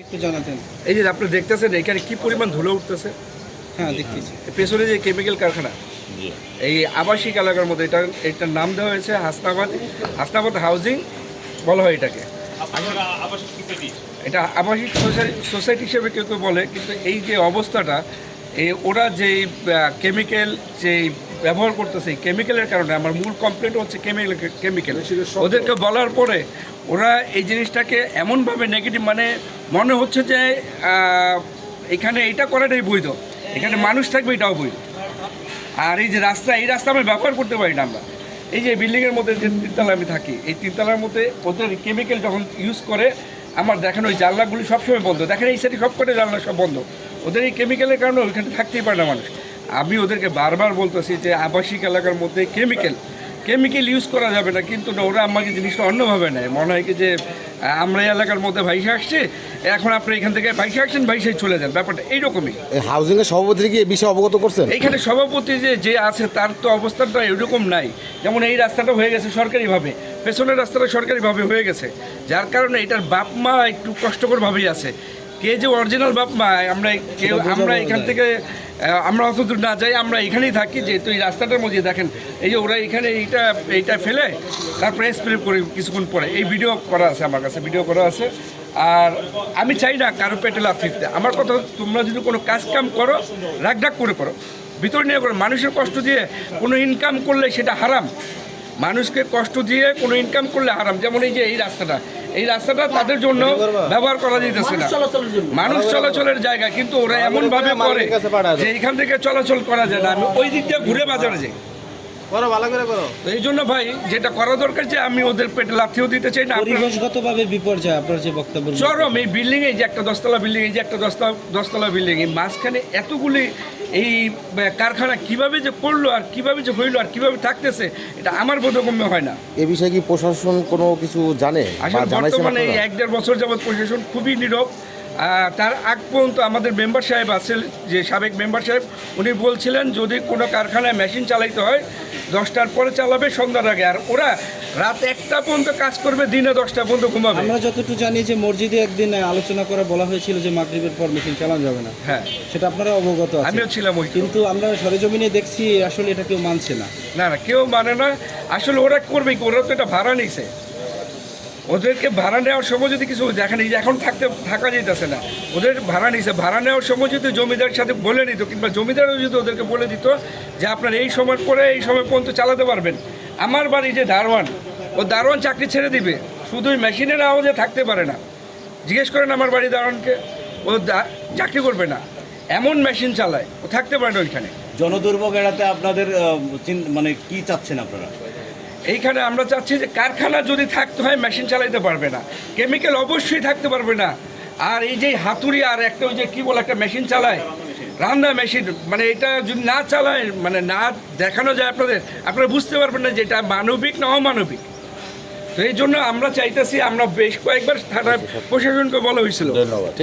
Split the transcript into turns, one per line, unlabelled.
একটু জানাতেন।
এই যে আপনি দেখতেছেন এখানে কি পরিমাণ ধুলো উঠতেছে।
হ্যাঁ, দেখতেছি।
পেছনে যে কেমিক্যাল কারখানা, এই আবাসিক এলাকার মধ্যে এটার নাম দেওয়া হয়েছে হাসনাবাদ হাউজিং বলা হয় এটাকে। এটা আবাসিক সোসাইটি হিসেবে কেউ কেউ বলে, কিন্তু এই যে অবস্থাটা ওরা যে কেমিক্যাল যে ব্যবহার করতেছে এই কেমিক্যালের কারণে আমার মূল কমপ্লেন্ট হচ্ছে কেমিক্যাল। ওদেরকে বলার পরে ওরা এই জিনিসটাকে এমনভাবে নেগেটিভ, মানে মনে হচ্ছে যে এখানে এটা করাটাই বৈধ, এখানে মানুষ থাকবে এটাও বৈধ। আর এই যে এই রাস্তা আমি ব্যবহার করতে পারি না। আমরা এই যে বিল্ডিংয়ের মধ্যে যে তিনতলা আমি থাকি, এই তিনতলার মধ্যে ওদের কেমিক্যাল যখন ইউজ করে আমার দেখেন ওই জানলাগুলি সবসময় বন্ধ, দেখেন এই সাইডে সব কটা জানলা সব বন্ধ। ওদের এই কেমিক্যালের কারণে ওইখানে থাকতেই পারে না মানুষ। আমি ওদেরকে বারবার বলতেছি যে আবাসিক এলাকার মধ্যে কেমিক্যাল ইউজ করা যাবে না, কিন্তু না, ওরা আমাকে জিনিসটা অন্যভাবে নেয়। মনে হয় কি যে আমরা এই এলাকার মধ্যে ভাইসে আসছে, এখন আপনি এখান থেকে ভাইসে আসছেন, ভাইসে চলে যান, ব্যাপারটা এইরকমই।
হাউজিং এর সভাপতি কি এই বিষয়ে অবগত করছেন?
এইখানে সভাপতি যে আছে তার তো অবস্থানটা এরকম নাই। যেমন এই রাস্তাটা হয়ে গেছে সরকারিভাবে, পেছনের রাস্তাটা সরকারিভাবে হয়ে গেছে, যার কারণে এটার বাপ মা একটু কষ্টকরভাবেই আছে। কে যে অরিজিনাল বাপ মা আমরা এখান থেকে আমরা অত দূর না যাই, আমরা এখানেই থাকি। যেহেতু এই রাস্তাটার মধ্যে দেখেন এই যে ওরা এখানে এইটা ফেলে তারপরে স্প্রে করে কিছুক্ষণ পরে এই ভিডিও করা আছে, আমার কাছে ভিডিও করা আছে। আর আমি চাই না কারো পেটে লাথ ফিরতে। আমার কথা, তোমরা যদি কোনো কাজ কাম করো রাগঢাক করে করো, ভিতর নিয়ে করো। মানুষের কষ্ট দিয়ে কোনো ইনকাম করলে সেটা হারাম। মানুষকে কষ্ট দিয়ে কোনো ইনকাম করলে হারাম। যেমন এই যে এই রাস্তাটা তাদের জন্য ব্যবহার করা যেতেছে না, মানুষ চলাচলের জায়গা, কিন্তু ওরা এমনভাবে করে যে এখান থেকে চলাচল করা যায় না। আমি ওই দিক দিয়ে ঘুরে বাজারে যাই। এই জন্য ভাই যেটা করা দরকার, যে আমি ওদের পেটে লাথিও দিতে চাই না।
পরিবেশগতভাবে বিপর্যয় আপনার যে বক্তব্য
চরম। এই বিল্ডিং, এই যে একটা 10তলা বিল্ডিং, এই যে একটা 10তলা বিল্ডিং, এই মাঝখানে এতগুলি এই কারখানা কিভাবে যে করলো আর কিভাবে যে হইলো আর কিভাবে থাকতেছে, এটা আমার বোধগম্য হয় না।
এ বিষয়ে কি প্রশাসন কোনো কিছু জানে?
আসলে বর্তমানে এই 1-1.5 বছর যাবৎ প্রশাসন খুবই নীরব। তার আগ পর্যন্ত আমাদের মেম্বার সাহেব আছে, যে সাবেক মেম্বার সাহেব, উনি বলছিলেন যদি কোনো কারখানায় মেশিন চালাইতে হয় 10টার পরে চালাবে, সন্ধ্যার আগে। আর ওরা রাত 1টা পর্যন্ত কাজ করবে, দিনে 10টা পর্যন্ত ঘুমাবে।
আমরা যতটুকু জানি যে মসজিদে একদিন আলোচনা করে বলা হয়েছিল যে মাগরিবের পর মেশিন চালানো যাবে না।
হ্যাঁ,
সেটা আপনারা অবগত আছেন।
আমিও ছিলাম ওই।
কিন্তু আমরা সরেজমিনে দেখছি আসলে এটা কেউ মানছে না।
না, কেউ মানে না। আসলে ওরা করবে কি, ওরা তো এটা ভাড়া নিছে। ওদেরকে ভাড়া নেওয়ার সময় যদি কিছু দেখেন, এই যে এখন থাকা যেতেছে না, ওদের ভাড়া নিছে। ভাড়া নেওয়ার সময় যদি জমিদারের সাথে বলে নিত, কিংবা জমিদারও যদি ওদেরকে বলে দিত যে আপনার এই সময় পরে এই সময় পর্যন্ত চালাতে পারবেন। আমার বাড়ি যে দারোয়ান চাকরি ছেড়ে দিবে, শুধুই মেশিনের আওয়াজে থাকতে পারে না। জিজ্ঞেস করেন আমার বাড়ি দারোয়ানকে, ও চাকরি করবে না, এমন মেশিন চালায়, ও থাকতে পারে না ওইখানে।
জনদুর্ভোগ এড়াতে আপনাদের মানে কি চাচ্ছেন আপনারা?
এইখানে আমরা চাচ্ছি যে কারখানা যদি থাকতে হয় মেশিন চালাইতে পারবে না, কেমিক্যাল অবশ্যই থাকতে পারবে না। আর এই যে হাতুড়ি আর একটা ওই যে কী বলে একটা মেশিন চালায়, রান্না মেশিন, মানে এটা যদি না চালায়, মানে না দেখানো যায় আপনারা বুঝতে পারবেন না যে এটা মানবিক না অমানবিক। তো এই জন্য আমরা চাইতেছি, আমরা বেশ কয়েকবার থানা প্রশাসনকে বলা হয়েছিল।
ধন্যবাদ। ঠিক আছে।